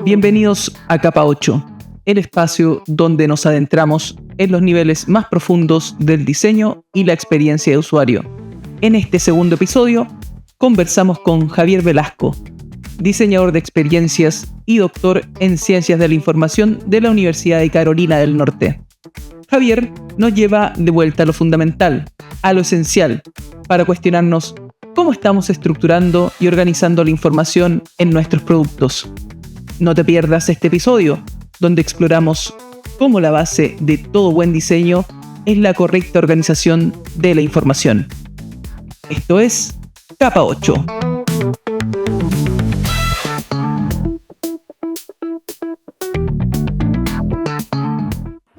Bienvenidos a Capa 8, el espacio donde nos adentramos en los niveles más profundos del diseño y la experiencia de usuario. En este segundo episodio, conversamos con Javier Velasco, diseñador de experiencias y doctor en Ciencias de la Información de la Universidad de Carolina del Norte. Javier nos lleva de vuelta a lo fundamental, a lo esencial, para cuestionarnos cómo estamos estructurando y organizando la información en nuestros productos. No te pierdas este episodio, donde exploramos cómo la base de todo buen diseño es la correcta organización de la información. Esto es Capa 8.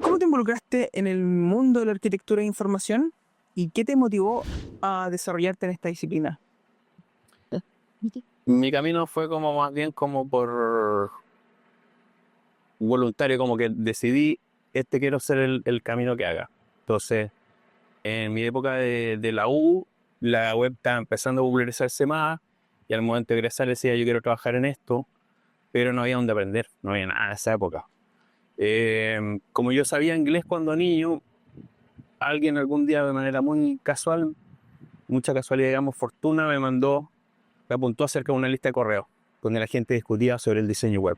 ¿Cómo te involucraste en el mundo de la arquitectura de información y qué te motivó a desarrollarte en esta disciplina? Mi camino fue como más bien como por voluntario, como que decidí, quiero ser el camino que haga. Entonces, en mi época de la U, la web estaba empezando a popularizarse más y al momento de egresar decía, yo quiero trabajar en esto, pero no había donde aprender, no había nada en esa época. Como yo sabía inglés cuando niño, alguien algún día de manera muy casual, mucha casualidad, digamos, fortuna, me apuntó acerca de una lista de correos donde la gente discutía sobre el diseño web.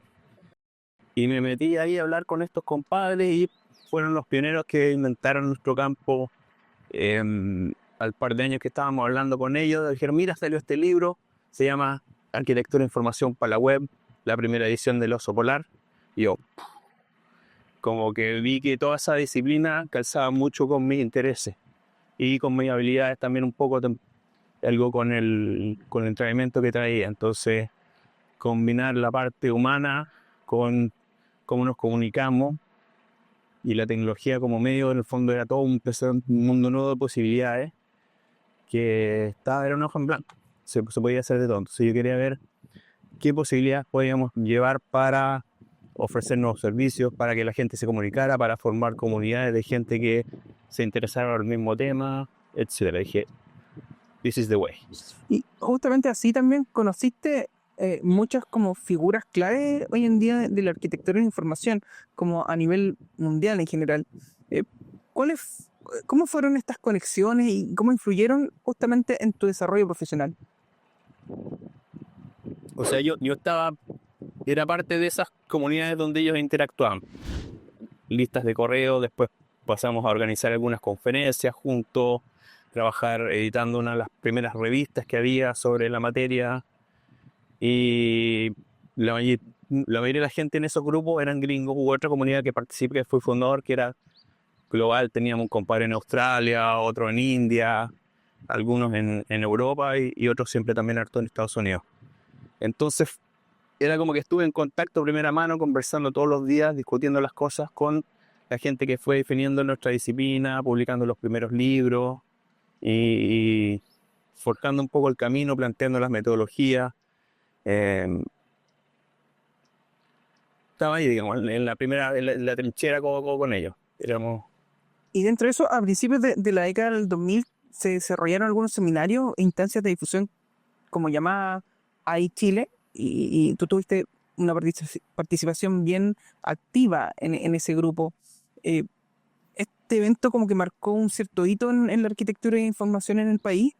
Y me metí ahí a hablar con estos compadres y fueron los pioneros que inventaron nuestro campo. Al par de años que estábamos hablando con ellos, dijeron, mira, salió este libro, se llama Arquitectura de Información para la Web, la primera edición del Oso Polar. Y yo, como que vi que toda esa disciplina calzaba mucho con mis intereses y con mis habilidades también un poco algo con el entrenamiento que traía. Entonces, combinar la parte humana con cómo nos comunicamos y la tecnología como medio, en el fondo era todo un mundo nuevo de posibilidades que era un ojo en blanco. Se podía hacer de todo. Entonces yo quería ver qué posibilidades podíamos llevar para ofrecer nuevos servicios, para que la gente se comunicara, para formar comunidades de gente que se interesara por el mismo tema, etc. Dije, this is the way. Y justamente así también conociste muchas como figuras clave hoy en día de la arquitectura de información, como a nivel mundial en general. ¿Cómo fueron estas conexiones y cómo influyeron justamente en tu desarrollo profesional? O sea, yo era parte de esas comunidades donde ellos interactuaban. Listas de correo, después pasamos a organizar algunas conferencias juntos, trabajar editando una de las primeras revistas que había sobre la materia. Y la mayoría de la gente en esos grupos eran gringos. Hubo otra comunidad que participé, que fue fundador, que era global. Teníamos un compadre en Australia, otro en India, algunos en Europa y otros siempre también harto en Estados Unidos. Entonces era como que estuve en contacto primera mano, conversando todos los días, discutiendo las cosas con la gente que fue definiendo nuestra disciplina, publicando los primeros libros y forjando un poco el camino, planteando las metodologías. Estaba ahí, digamos, en la trinchera con ellos. Y dentro de eso, a principios de la década del 2000, se desarrollaron algunos seminarios e instancias de difusión como llamada AI Chile, y tú tuviste una participación bien activa en ese grupo. Este evento como que marcó un cierto hito en la arquitectura de información en el país.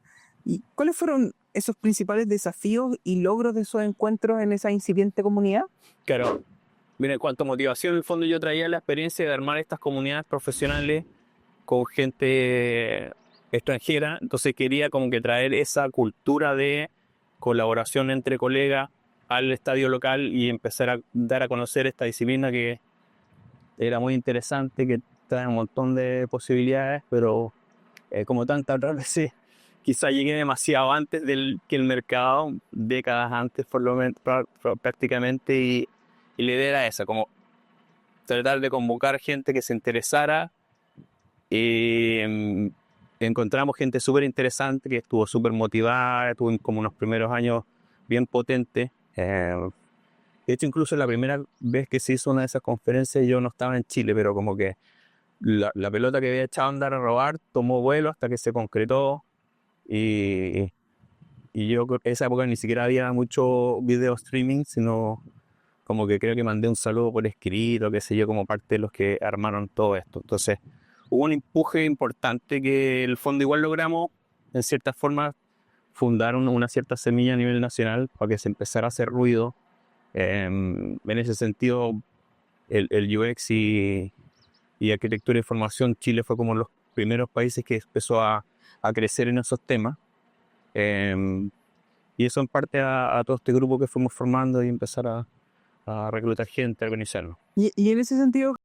¿Y cuáles fueron esos principales desafíos y logros de esos encuentros en esa incipiente comunidad? Claro, mira, en cuanto a motivación, en el fondo yo traía la experiencia de armar estas comunidades profesionales con gente extranjera, entonces quería como que traer esa cultura de colaboración entre colegas al estadio local y empezar a dar a conocer esta disciplina que era muy interesante, que trae un montón de posibilidades, pero como tantas otras veces, quizá llegué demasiado antes que el mercado, décadas antes por lo menos, prácticamente, y la idea era esa, como tratar de convocar gente que se interesara. Encontramos gente súper interesante que estuvo súper motivada, tuvo como unos primeros años bien potentes. De hecho, incluso la primera vez que se hizo una de esas conferencias yo no estaba en Chile, pero como que la pelota que había echado a andar a robar tomó vuelo hasta que se concretó. Y yo creo que en esa época ni siquiera había mucho video streaming, sino como que creo que mandé un saludo por escrito, qué sé yo, como parte de los que armaron todo esto. Entonces, hubo un empuje importante que en el fondo igual logramos, en cierta forma, fundar una cierta semilla a nivel nacional para que se empezara a hacer ruido. En ese sentido, el UX y arquitectura de información, Chile fue como los primeros países que empezó a crecer en esos temas. Y eso en parte a todo este grupo que fuimos formando y empezar a reclutar gente, a organizarnos. Y en ese sentido,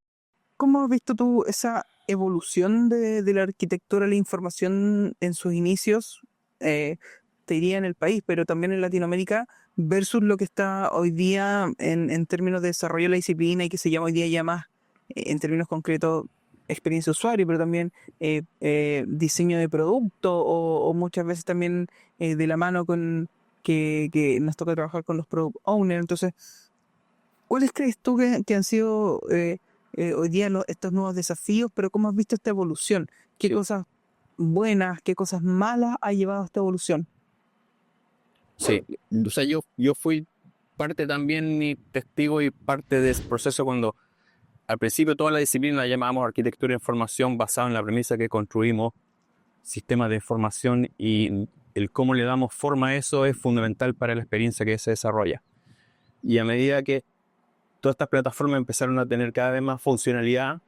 ¿cómo has visto tú esa evolución de la arquitectura de la información en sus inicios? Te diría en el país, pero también en Latinoamérica, versus lo que está hoy día en términos de desarrollo de la disciplina y que se llama hoy día ya más, en términos concretos, experiencia de usuario, pero también diseño de producto o muchas veces también de la mano con que nos toca trabajar con los product owners. Entonces, ¿cuáles crees tú que han sido hoy día estos nuevos desafíos? Pero ¿cómo has visto esta evolución? ¿Qué cosas buenas, qué cosas malas ha llevado a esta evolución? Sí, o sea, yo fui parte también y testigo y parte de ese proceso cuando al principio toda la disciplina la llamábamos arquitectura de información basada en la premisa que construimos sistemas de información y el cómo le damos forma a eso es fundamental para la experiencia que se desarrolla. Y a medida que todas estas plataformas empezaron a tener cada vez más funcionalidad,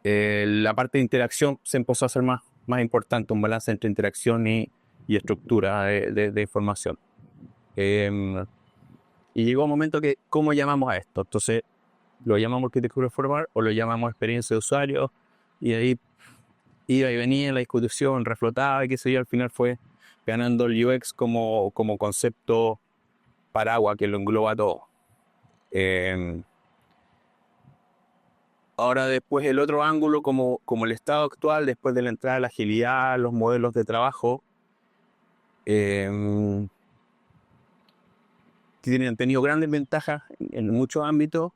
la parte de interacción se empezó a hacer más importante, un balance entre interacción y estructura de información. Y llegó un momento que, ¿cómo llamamos a esto? Entonces, lo llamamos arquitectura informal o lo llamamos experiencia de usuario, y ahí iba y venía la discusión, reflotaba y qué sé yo, al final fue ganando el UX como concepto paraguas que lo engloba todo. Ahora después el otro ángulo, como el estado actual, después de la entrada de la agilidad, los modelos de trabajo, han tenido grandes ventajas en muchos ámbitos,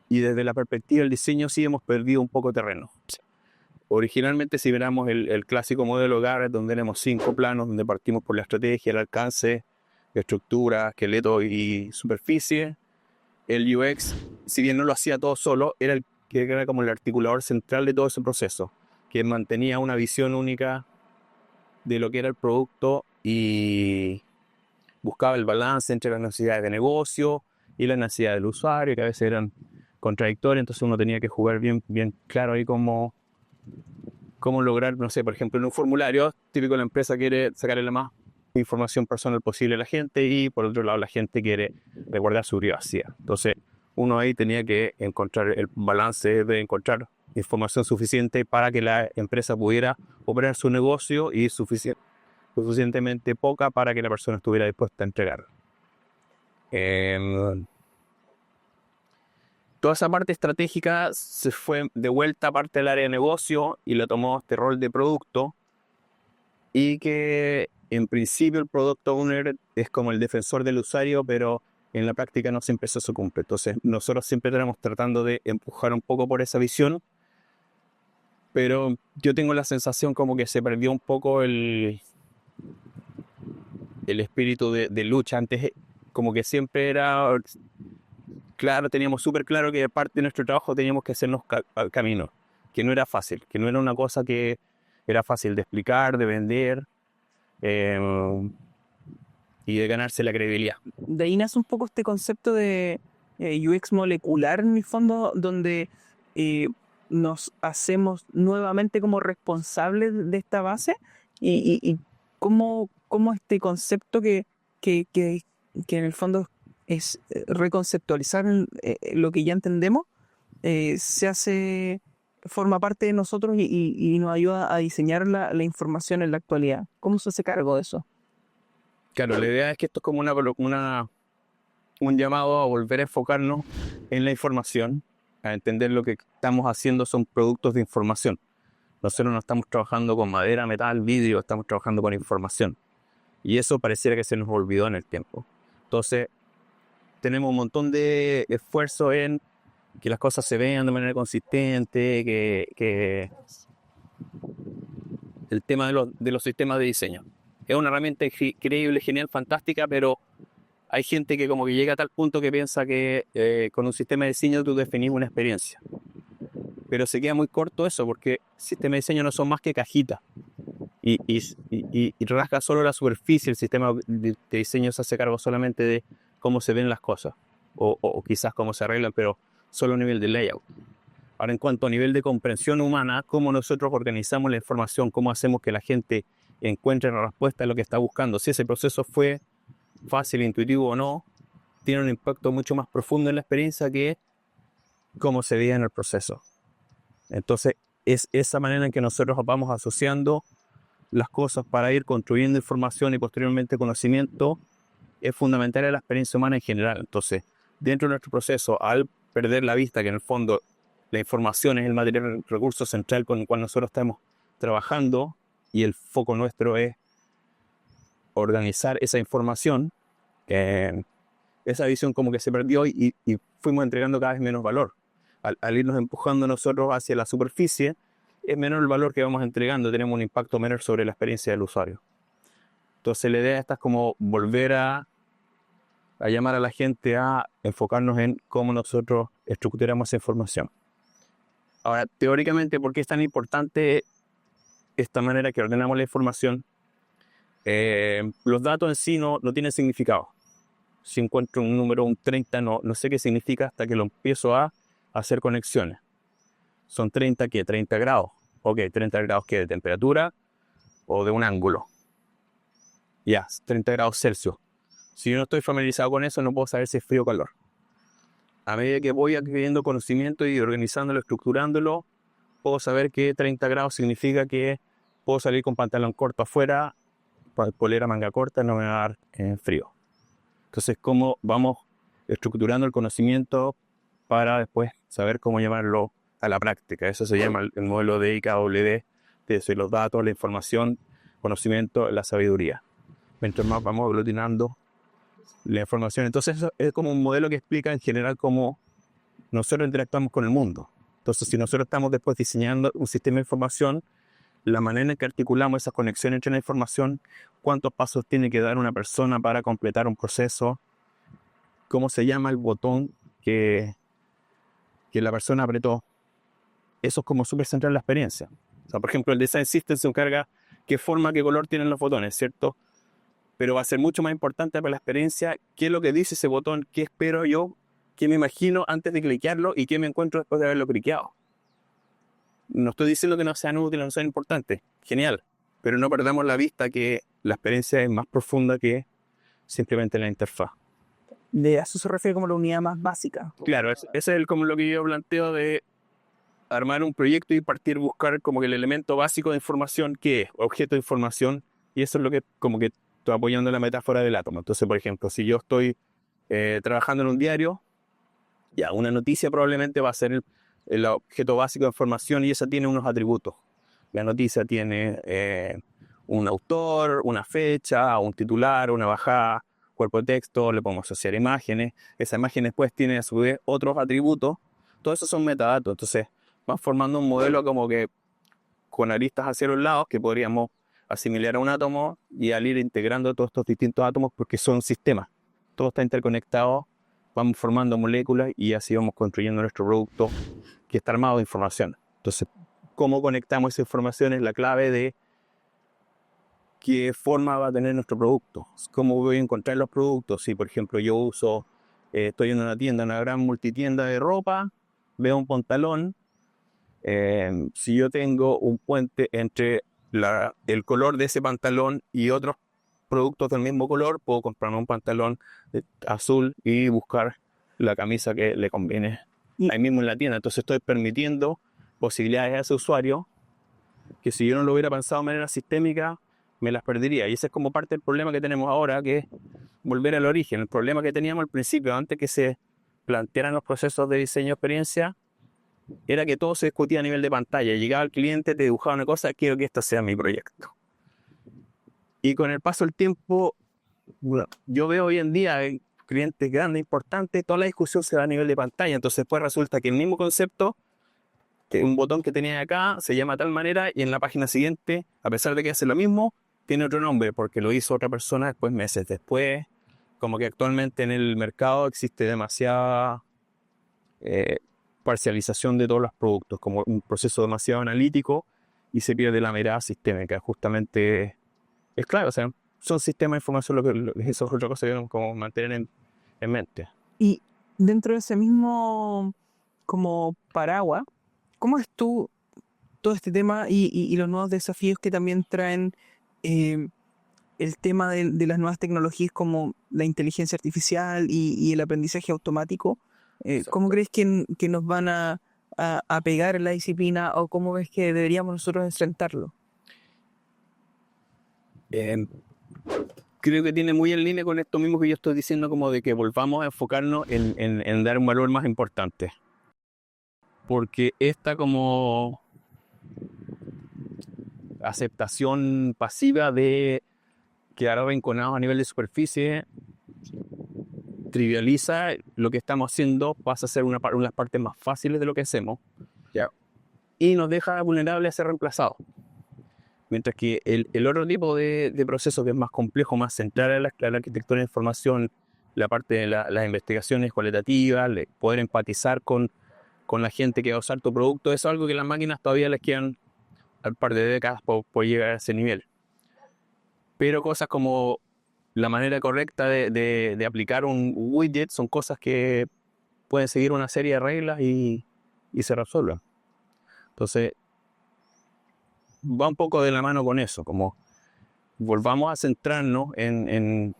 y desde la perspectiva del diseño sí hemos perdido un poco terreno. Originalmente, si viéramos el clásico modelo Garrett, donde tenemos 5 planos, donde partimos por la estrategia, el alcance, estructura, esqueleto y superficie, el UX, si bien no lo hacía todo solo, era como el articulador central de todo ese proceso, que mantenía una visión única de lo que era el producto y buscaba el balance entre las necesidades de negocio y las necesidades del usuario, que a veces eran contradictorias. Entonces uno tenía que jugar bien claro ahí cómo lograr, no sé, por ejemplo, en un formulario típico, la empresa quiere sacarle la más información personal posible a la gente y por otro lado la gente quiere resguardar su privacidad. Entonces uno ahí tenía que encontrar el balance de encontrar información suficiente para que la empresa pudiera operar su negocio y suficientemente poca para que la persona estuviera dispuesta a entregar. Toda esa parte estratégica se fue de vuelta a parte del área de negocio y le tomó este rol de producto, y que en principio el product owner es como el defensor del usuario, pero en la práctica no siempre eso se cumple. Entonces nosotros siempre estamos tratando de empujar un poco por esa visión, pero yo tengo la sensación como que se perdió un poco el espíritu de lucha. Antes como que siempre era claro, teníamos súper claro que parte de nuestro trabajo teníamos que hacernos camino, que no era fácil, que no era una cosa que era fácil de explicar, de vender y de ganarse la credibilidad. De ahí nace un poco este concepto de UX molecular en el fondo, donde nos hacemos nuevamente como responsables de esta base y cómo este concepto que en el fondo es reconceptualizar lo que ya entendemos, forma parte de nosotros y nos ayuda a diseñar la información en la actualidad. ¿Cómo se hace cargo de eso? Claro, la idea es que esto es como un llamado a volver a enfocarnos en la información, a entender lo que estamos haciendo son productos de información. Nosotros no estamos trabajando con madera, metal, vidrio, estamos trabajando con información. Y eso pareciera que se nos olvidó en el tiempo. Entonces, tenemos un montón de esfuerzo en que las cosas se vean de manera consistente, que el tema de los sistemas de diseño. Es una herramienta increíble, genial, fantástica, pero hay gente que como que llega a tal punto que piensa que con un sistema de diseño tú definís una experiencia. Pero se queda muy corto eso, porque sistemas de diseño no son más que cajitas. Y rasga solo la superficie. El sistema de diseño se hace cargo solamente de cómo se ven las cosas. O quizás cómo se arreglan, pero solo a nivel de layout. Ahora, en cuanto a nivel de comprensión humana, cómo nosotros organizamos la información, cómo hacemos que la gente encuentre la respuesta a lo que está buscando, si ese proceso fue fácil, intuitivo o no, tiene un impacto mucho más profundo en la experiencia que cómo se veía en el proceso. Entonces, es esa manera en que nosotros vamos asociando las cosas para ir construyendo información y posteriormente conocimiento, es fundamental en la experiencia humana en general. Entonces, dentro de nuestro proceso, al perder la vista, que en el fondo la información es el material, el recurso central con el cual nosotros estamos trabajando, y el foco nuestro es organizar esa información, esa visión como que se perdió y fuimos entregando cada vez menos valor. Al irnos empujando nosotros hacia la superficie, es menor el valor que vamos entregando, tenemos un impacto menor sobre la experiencia del usuario. Entonces la idea esta es como volver a llamar a la gente a enfocarnos en cómo nosotros estructuramos esa información. Ahora, teóricamente, ¿por qué es tan importante esta manera que ordenamos la información? Los datos en sí no tienen significado. Si encuentro un número, un 30, no sé qué significa hasta que lo empiezo a hacer conexiones. ¿Son 30 qué? 30 grados. Ok, 30 grados ¿qué? ¿De temperatura o de un ángulo? Ya, 30 grados Celsius. Si yo no estoy familiarizado con eso, no puedo saber si es frío o calor. A medida que voy adquiriendo conocimiento y organizándolo, estructurándolo, puedo saber que 30 grados significa que puedo salir con pantalón corto afuera, polera manga corta, no me va a dar frío. Entonces, ¿cómo vamos estructurando el conocimiento para después saber cómo llevarlo a la práctica? Eso se llama el modelo de IKWD, de los datos, la información, conocimiento, la sabiduría. Mientras más vamos aglutinando la información. Entonces, eso es como un modelo que explica en general cómo nosotros interactuamos con el mundo. Entonces, si nosotros estamos después diseñando un sistema de información, la manera en que articulamos esas conexiones entre la información, cuántos pasos tiene que dar una persona para completar un proceso, cómo se llama el botón que la persona apretó, eso es como súper central en la experiencia. O sea, por ejemplo, el Design System se encarga qué forma, qué color tienen los botones, ¿cierto? Pero va a ser mucho más importante para la experiencia qué es lo que dice ese botón, qué espero yo, qué me imagino antes de cliquearlo y qué me encuentro después de haberlo cliqueado. No estoy diciendo que no sean útiles, no sean importantes, genial, pero no perdamos la vista que la experiencia es más profunda que simplemente la interfaz. De eso se refiere como la unidad más básica. Claro, ese es como lo que yo planteo de armar un proyecto y partir a buscar como que el elemento básico de información que es, objeto de información, y eso es lo que como que estoy apoyando la metáfora del átomo. Entonces, por ejemplo, si yo estoy trabajando en un diario, ya una noticia probablemente va a ser el objeto básico de información y esa tiene unos atributos. La noticia tiene un autor, una fecha, un titular, una bajada, cuerpo de texto, le podemos asociar imágenes. Esa imagen después tiene a su vez otros atributos. Todo eso son metadatos. Entonces van formando un modelo como que con aristas hacia los lados que podríamos asimilar a un átomo y al ir integrando todos estos distintos átomos porque son sistemas. Todo está interconectado, vamos formando moléculas y así vamos construyendo nuestro producto que está armado de información. Entonces, cómo conectamos esa información es la clave de qué forma va a tener nuestro producto. Cómo voy a encontrar los productos. Si, por ejemplo, yo estoy en una tienda, una gran multitienda de ropa, veo un pantalón. Si yo tengo un puente entre el color de ese pantalón y otros productos del mismo color, puedo comprarme un pantalón azul y buscar la camisa que le conviene ahí mismo en la tienda. Entonces estoy permitiendo posibilidades a ese usuario que si yo no lo hubiera pensado de manera sistémica, me las perdería. Y ese es como parte del problema que tenemos ahora, que es volver al origen. El problema que teníamos al principio, antes que se plantearan los procesos de diseño de experiencia, era que todo se discutía a nivel de pantalla. Llegaba el cliente, te dibujaba una cosa, quiero que esto sea mi proyecto. Y con el paso del tiempo, yo veo hoy en día clientes grandes, importantes, toda la discusión se da a nivel de pantalla. Entonces después resulta que el mismo concepto, que un botón que tenía acá, se llama de tal manera y en la página siguiente, a pesar de que hace lo mismo, tiene otro nombre porque lo hizo otra persona después, meses después, como que actualmente en el mercado existe demasiada parcialización de todos los productos, como un proceso demasiado analítico y se pierde la mirada sistémica. Justamente es clave, o sea, son sistemas de información, eso es otra cosa que debemos como mantener en mente. Y dentro de ese mismo como paraguas, ¿cómo es tú todo este tema y los nuevos desafíos que también traen eh, el tema de las nuevas tecnologías como la inteligencia artificial y el aprendizaje automático? ¿Cómo crees que nos van a pegar en la disciplina o cómo ves que deberíamos nosotros enfrentarlo? Creo que tiene muy en línea con esto mismo que yo estoy diciendo, como de que volvamos a enfocarnos en dar un valor más importante. Porque esta como aceptación pasiva de quedar arrinconados a nivel de superficie trivializa lo que estamos haciendo, pasa a ser una de las partes más fáciles de lo que hacemos, Ya. y nos deja vulnerables a ser reemplazados. Mientras que el otro tipo de proceso que es más complejo, más central a la arquitectura de información, la parte de las investigaciones cualitativas, poder empatizar con la gente que va a usar tu producto, eso es algo que las máquinas todavía les quedan un par de décadas por llegar a ese nivel. Pero cosas como la manera correcta de aplicar un widget son cosas que pueden seguir una serie de reglas y se resuelven. Entonces, va un poco de la mano con eso, como volvamos a centrarnos en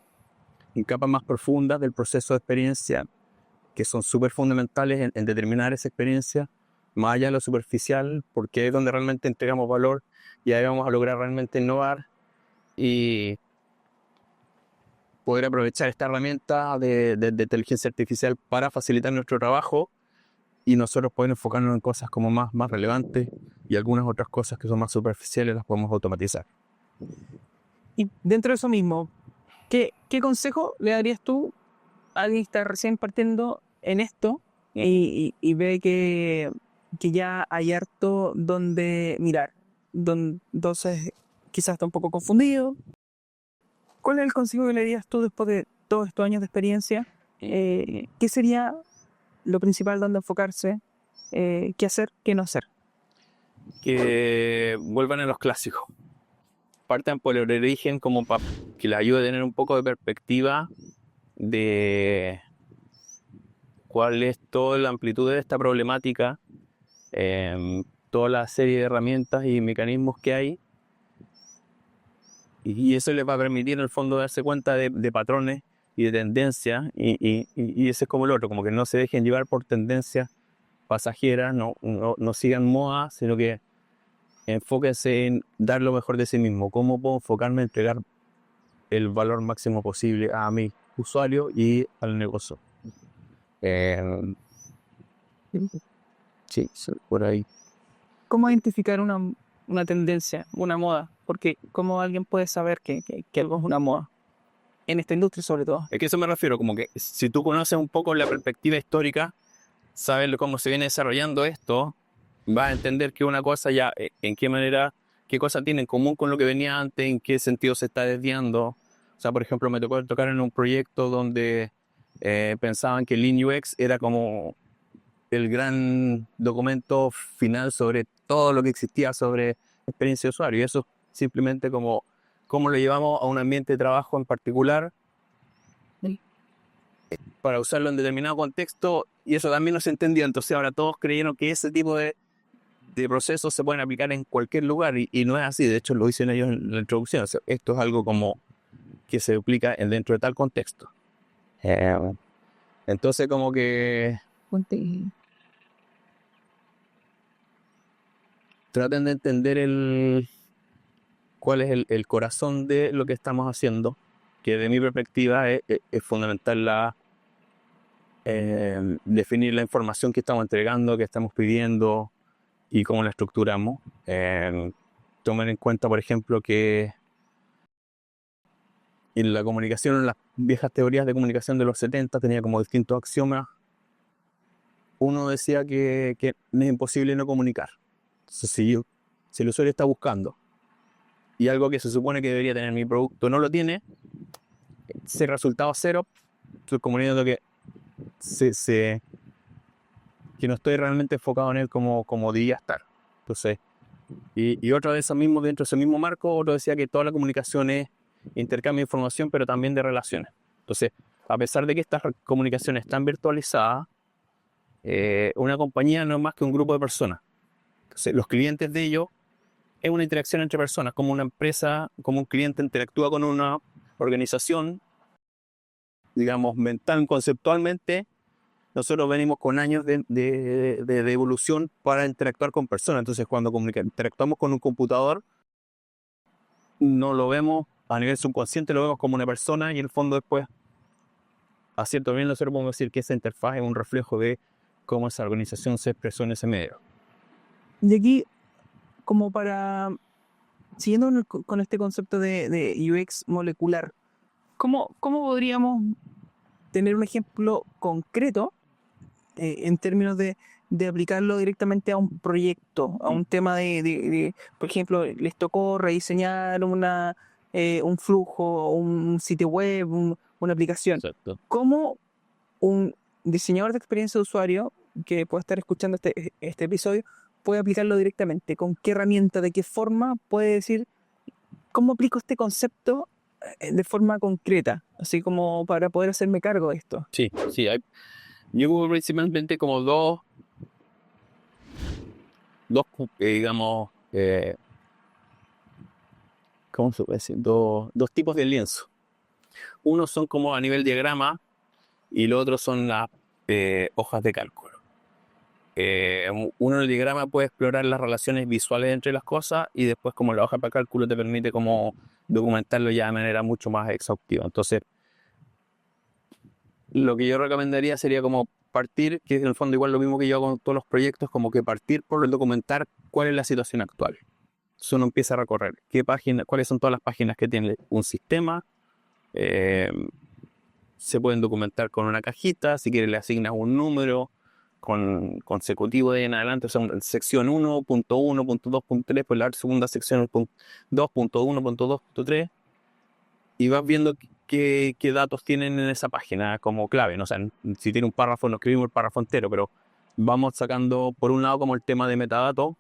capas más profundas del proceso de experiencia, que son súper fundamentales en determinar esa experiencia, más allá de lo superficial, porque es donde realmente entregamos valor y ahí vamos a lograr realmente innovar y poder aprovechar esta herramienta de inteligencia artificial para facilitar nuestro trabajo y nosotros poder enfocarnos en cosas como más relevantes, y algunas otras cosas que son más superficiales las podemos automatizar. Y dentro de eso mismo, ¿qué consejo le darías tú a alguien que está recién partiendo en esto y ve que ya hay harto donde mirar? Entonces, quizás está un poco confundido. ¿Cuál es el consejo que le darías tú después de todos estos años de experiencia? ¿Qué sería lo principal donde enfocarse? ¿Qué hacer? ¿Qué no hacer? Que vuelvan a los clásicos. Partan por el origen como para que les ayude a tener un poco de perspectiva de cuál es toda la amplitud de esta problemática, toda la serie de herramientas y mecanismos que hay, y eso les va a permitir en el fondo darse cuenta de patrones y de tendencias, y ese es como el otro, como que no se dejen llevar por tendencias pasajeras, no sigan moda, sino que enfóquense en dar lo mejor de sí mismo. ¿Cómo puedo enfocarme en entregar el valor máximo posible a mi usuario y al negocio? Sí, por ahí. ¿Cómo identificar una tendencia, una moda? Porque ¿cómo alguien puede saber que algo es una moda? En esta industria sobre todo. Es que a eso me refiero, como que si tú conoces un poco la perspectiva histórica, sabes cómo se viene desarrollando esto, vas a entender que una cosa ya, en qué manera, qué cosa tiene en común con lo que venía antes, en qué sentido se está desviando. O sea, por ejemplo, me tocó tocar en un proyecto donde pensaban que Lean UX era como el gran documento final sobre todo lo que existía sobre experiencia de usuario, y eso simplemente como cómo lo llevamos a un ambiente de trabajo en particular para usarlo en determinado contexto, y eso también no se entendía. Entonces ahora todos creyeron que ese tipo de procesos se pueden aplicar en cualquier lugar, y no es así. De hecho, lo dicen ellos en la introducción. O sea, esto es algo como que se aplica dentro de tal contexto. Entonces como que traten de entender cuál es el corazón de lo que estamos haciendo, que de mi perspectiva es fundamental definir la información que estamos entregando, que estamos pidiendo y cómo la estructuramos. Tomen en cuenta, por ejemplo, que en la comunicación, en las viejas teorías de comunicación de los 70, tenía como distintos axiomas. Uno decía que es imposible no comunicar. Entonces, si el usuario está buscando y algo que se supone que debería tener mi producto no lo tiene, ese resultado cero, estoy comunicando que, que no estoy realmente enfocado en él como debía estar. Entonces, y otro de esos mismos, dentro de ese mismo marco, otro decía que toda la comunicación es intercambio de información, pero también de relaciones. Entonces, a pesar de que estas comunicaciones están virtualizadas, una compañía no es más que un grupo de personas. Entonces, los clientes de ellos es una interacción entre personas, como una empresa, como un cliente interactúa con una organización, digamos, mental, conceptualmente. Nosotros venimos con años de evolución para interactuar con personas. Entonces, cuando interactuamos con un computador, no lo vemos a nivel subconsciente, lo vemos como una persona y en el fondo después, a cierto nivel, nosotros podemos decir que esa interfaz es un reflejo de cómo esa organización se expresó en ese medio. Y aquí, como para, siguiendo con este concepto de UX molecular, ¿cómo podríamos tener un ejemplo concreto en términos de aplicarlo directamente a un proyecto, a un tema por ejemplo, les tocó rediseñar un flujo, un sitio web, una aplicación? Exacto. ¿Cómo un diseñador de experiencia de usuario que pueda estar escuchando este episodio puede aplicarlo directamente? ¿Con qué herramienta, de qué forma puede decir, cómo aplico este concepto de forma concreta? Así como para poder hacerme cargo de esto. Sí, yo hubo principalmente como dos digamos, ¿cómo se puede decir? Dos tipos de lienzo. Uno son como a nivel diagrama y los otros son las hojas de cálculo. Uno en el diagrama puede explorar las relaciones visuales entre las cosas y después como la hoja para cálculo te permite como documentarlo ya de manera mucho más exhaustiva. Entonces, lo que yo recomendaría sería como partir, que en el fondo igual lo mismo que yo hago con todos los proyectos, como que partir por el documentar cuál es la situación actual. Entonces uno empieza a recorrer cuáles son todas las páginas que tiene un sistema. Se pueden documentar con una cajita, si quieres le asignas un número consecutivo de ahí en adelante, o sea, sección 1.1.2.3, pues la segunda sección 2.1.2.3, y vas viendo qué datos tienen en esa página como clave, ¿no? O sea, si tiene un párrafo, no escribimos el párrafo entero, pero vamos sacando, por un lado, como el tema de metadatos.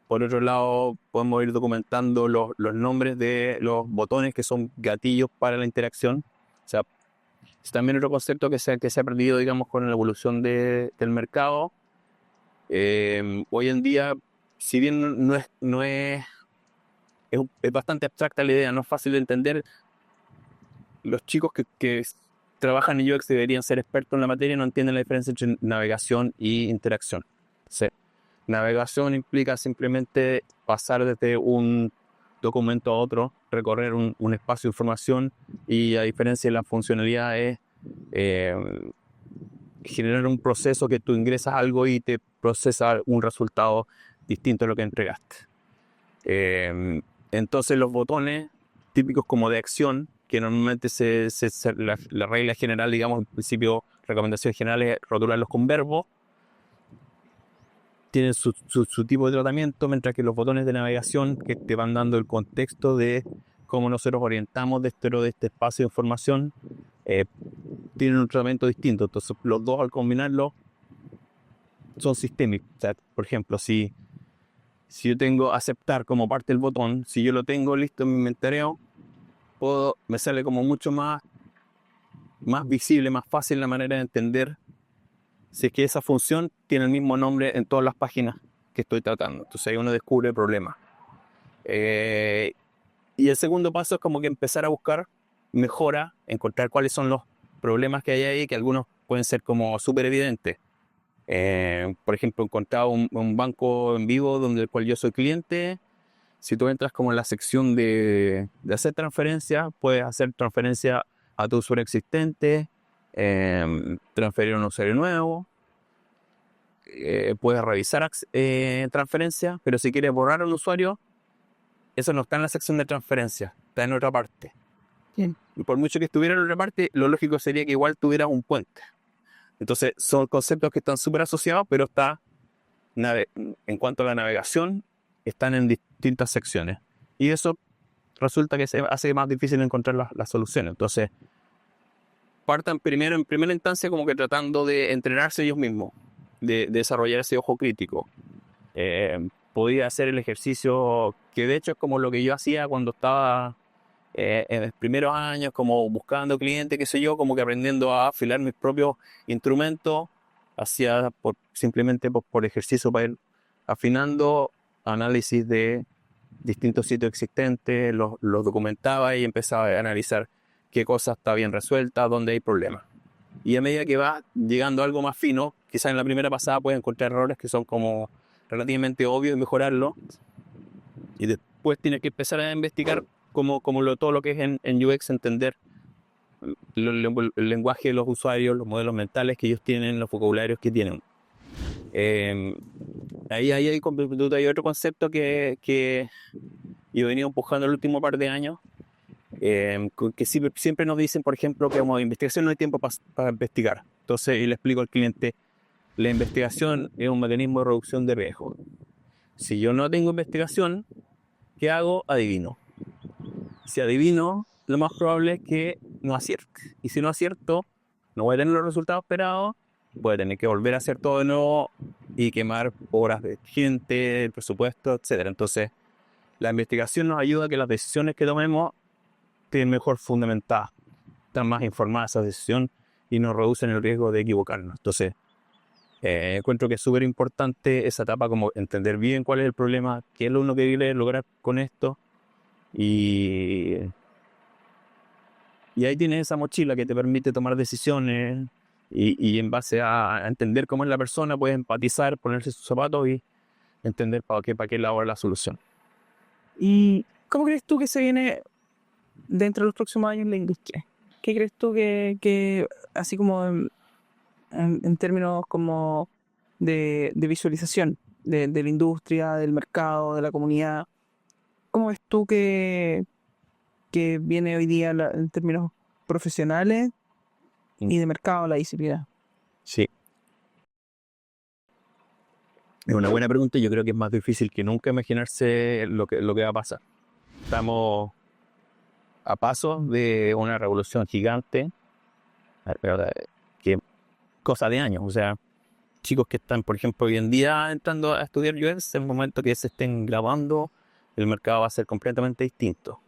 Por otro lado, podemos ir documentando los nombres de los botones que son gatillos para la interacción. O sea, es también otro concepto que se ha perdido, digamos, con la evolución del mercado. Hoy en día, si bien es bastante abstracta la idea, no es fácil de entender, los chicos que trabajan en UX deberían ser expertos en la materia y no entienden la diferencia entre navegación y interacción. Sí. Navegación implica simplemente pasar desde un documento a otro, recorrer un espacio de información, y a diferencia de la funcionalidad es generar un proceso que tú ingresas algo y te procesa un resultado distinto a lo que entregaste. Entonces los botones típicos como de acción, que normalmente la regla general, digamos, en principio, recomendación general es rotularlos con verbos, tienen su tipo de tratamiento, mientras que los botones de navegación, que te van dando el contexto de cómo nosotros orientamos de este espacio de información, tienen un tratamiento distinto. Entonces los dos, al combinarlos, son sistémicos. O sea, por ejemplo, si yo tengo aceptar como parte del botón, si yo lo tengo listo en mi inventario, me sale como mucho más visible, más fácil la manera de entender si es que esa función tiene el mismo nombre en todas las páginas que estoy tratando. Entonces ahí uno descubre el problema. Y el segundo paso es como que empezar a buscar mejora, encontrar cuáles son los problemas que hay ahí, que algunos pueden ser como súper evidentes. Por ejemplo, encontrar un banco en vivo donde el cual yo soy cliente. Si tú entras como en la sección de hacer transferencia, puedes hacer transferencia a tu usuario existente, transferir a un usuario nuevo, puedes revisar transferencias, pero si quieres borrar a un usuario, eso no está en la sección de transferencia, está en otra parte. Bien. Y por mucho que estuviera en otra parte, lo lógico sería que igual tuviera un puente. Entonces son conceptos que están súper asociados, pero en cuanto a la navegación, están en distintas secciones. Y eso resulta que se hace más difícil encontrar las soluciones. Entonces, partan primero, en primera instancia, como que tratando de entrenarse ellos mismos, de desarrollar ese ojo crítico. Podía hacer el ejercicio, que de hecho es como lo que yo hacía cuando estaba en los primeros años, como buscando clientes, qué sé yo, como que aprendiendo a afilar mis propios instrumentos, hacía simplemente por ejercicio para ir afinando, análisis de distintos sitios existentes, los documentaba y empezaba a analizar qué cosa está bien resuelta, dónde hay problemas. Y a medida que va llegando a algo más fino, quizás en la primera pasada puedes encontrar errores que son como relativamente obvios y mejorarlo. Y después tienes que empezar a investigar todo lo que es en UX, entender el lenguaje de los usuarios, los modelos mentales que ellos tienen, los vocabularios que tienen. Ahí hay otro concepto que yo he venido empujando el último par de años, que siempre nos dicen, por ejemplo, que como investigación no hay tiempo para investigar. Entonces, y le explico al cliente, la investigación es un mecanismo de reducción de riesgo. Si yo no tengo investigación, ¿qué hago? Adivino. Si adivino, lo más probable es que no acierte. Y si no acierto, no voy a tener los resultados esperados, voy a tener que volver a hacer todo de nuevo y quemar horas de gente, el presupuesto, etcétera. Entonces, la investigación nos ayuda a que las decisiones que tomemos estén mejor fundamentadas, están más informadas esa decisión y nos reducen el riesgo de equivocarnos. Entonces, encuentro que es súper importante esa etapa, como entender bien cuál es el problema, qué es lo uno que quiere lograr con esto, y ahí tienes esa mochila que te permite tomar decisiones y en base a entender cómo es la persona, puedes empatizar, ponerse sus zapatos y entender para qué lado es la solución. ¿Y cómo crees tú que se viene dentro de los próximos años en la industria? ¿Qué crees tú que así como en términos como de visualización de la industria, del mercado, de la comunidad, cómo ves tú que viene hoy día en términos profesionales y de mercado la disciplina? Sí. Es una buena pregunta y yo creo que es más difícil que nunca imaginarse lo que va a pasar. Estamos a pasos de una revolución gigante, pero que cosa de años. O sea, chicos que están, por ejemplo, hoy en día entrando a estudiar UX, en el momento que se estén graduando, el mercado va a ser completamente distinto.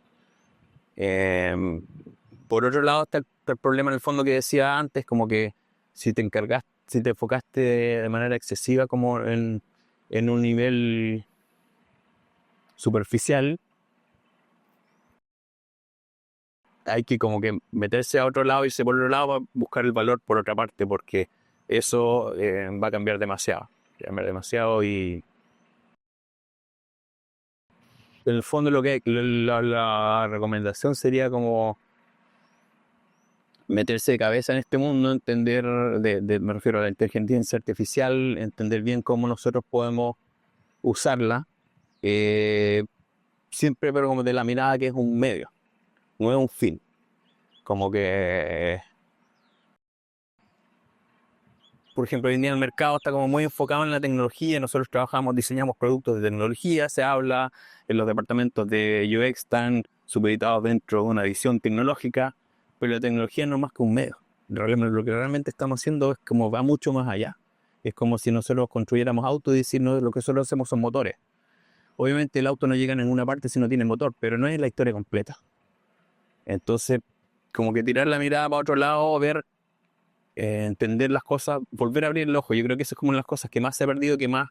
Por otro lado está el problema en el fondo que decía antes, como que si te enfocaste de manera excesiva como en un nivel superficial, hay que como que meterse a otro lado, irse por otro lado, buscar el valor por otra parte, porque eso va a cambiar demasiado. Y en el fondo la recomendación sería como meterse de cabeza en este mundo, entender, me refiero a la inteligencia artificial, entender bien cómo nosotros podemos usarla, siempre pero como de la mirada que es un medio, no es un fin. Como que, por ejemplo, hoy en día el mercado está como muy enfocado en la tecnología, nosotros diseñamos productos de tecnología, se habla en los departamentos de UX están supeditados dentro de una visión tecnológica, pero la tecnología no es más que un medio. Lo que realmente estamos haciendo es como va mucho más allá. Es como si nosotros construyéramos autos y decirnos lo que solo hacemos son motores. Obviamente el auto no llega en ninguna parte si no tiene motor, pero no es la historia completa. Entonces, como que tirar la mirada para otro lado, ver, entender las cosas, volver a abrir el ojo. Yo creo que eso es como una de las cosas que más se ha perdido, que más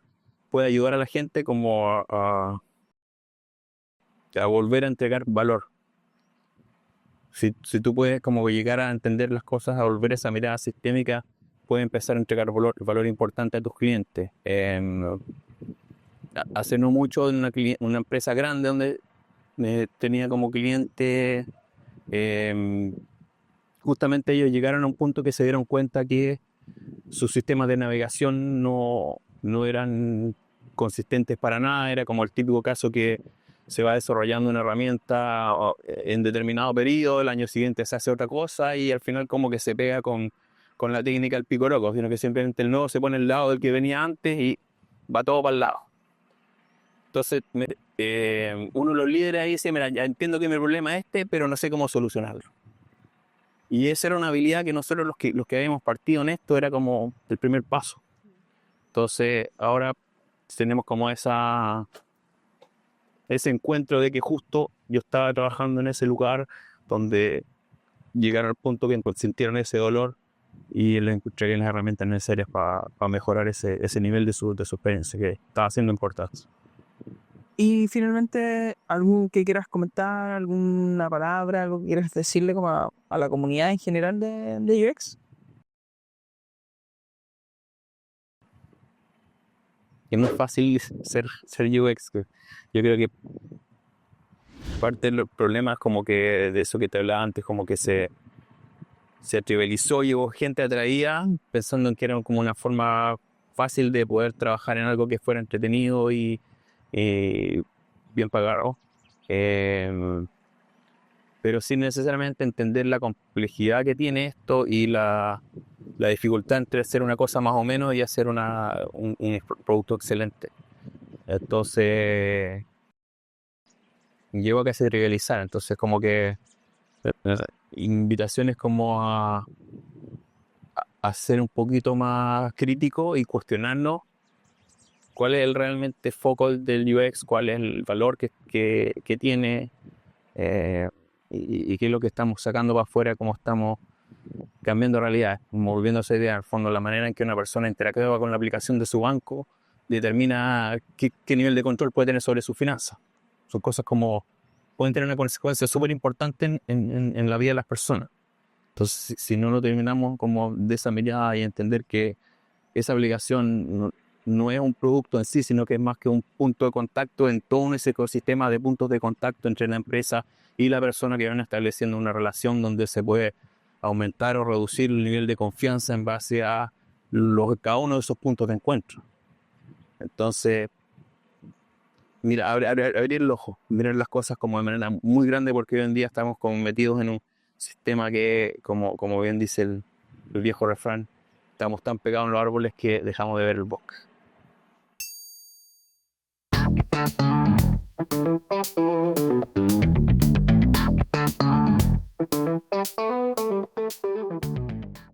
puede ayudar a la gente como a volver a entregar valor. Si tú puedes como llegar a entender las cosas, a volver esa mirada sistémica, puedes empezar a entregar valor importante a tus clientes. Hace no mucho en una empresa grande donde tenía como cliente, justamente ellos llegaron a un punto que se dieron cuenta que sus sistemas de navegación no eran consistentes para nada. Era como el típico caso que se va desarrollando una herramienta en determinado periodo, el año siguiente se hace otra cosa y al final como que se pega con la técnica del picoroco, sino que simplemente el nodo se pone al lado del que venía antes y va todo para el lado. Entonces uno de los líderes ahí dice, mira, ya entiendo que mi problema es este, pero no sé cómo solucionarlo. Y esa era una habilidad que nosotros los que habíamos partido en esto era como el primer paso. Entonces ahora tenemos como ese encuentro de que justo yo estaba trabajando en ese lugar donde llegaron al punto que sintieron ese dolor y le encontrarían las herramientas necesarias para mejorar ese nivel de su experiencia que estaba siendo importante. Y finalmente, ¿algo que quieras comentar? ¿Alguna palabra? ¿Algo que quieras decirle como a la comunidad en general de UX? Que no es fácil ser UX. Yo creo que parte de los problemas como que de eso que te hablaba antes, como que se trivializó y hubo gente atraída pensando en que era como una forma fácil de poder trabajar en algo que fuera entretenido y bien pagado. Pero sin necesariamente entender la complejidad que tiene esto y la dificultad entre hacer una cosa más o menos y hacer un producto excelente. Entonces, llevo a que se trivializara. Entonces, como que invitaciones como a ser un poquito más crítico y cuestionarnos cuál es el realmente foco del UX, cuál es el valor que tiene y qué es lo que estamos sacando para afuera, cómo estamos cambiando realidad, volviendo a esa idea, al fondo, la manera en que una persona interactúa con la aplicación de su banco determina qué nivel de control puede tener sobre sus finanzas. Son cosas como pueden tener una consecuencia súper importante en la vida de las personas. Entonces, si no lo terminamos como de esa mirada y entender que esa aplicación no es un producto en sí, sino que es más que un punto de contacto en todo ese ecosistema de puntos de contacto entre la empresa y la persona, que van estableciendo una relación donde se puede aumentar o reducir el nivel de confianza en base a cada uno de esos puntos de encuentro. Entonces, mira, abrir el ojo, mirar las cosas como de manera muy grande, porque hoy en día estamos como metidos en un sistema que, como bien dice el viejo refrán, estamos tan pegados en los árboles que dejamos de ver el bosque.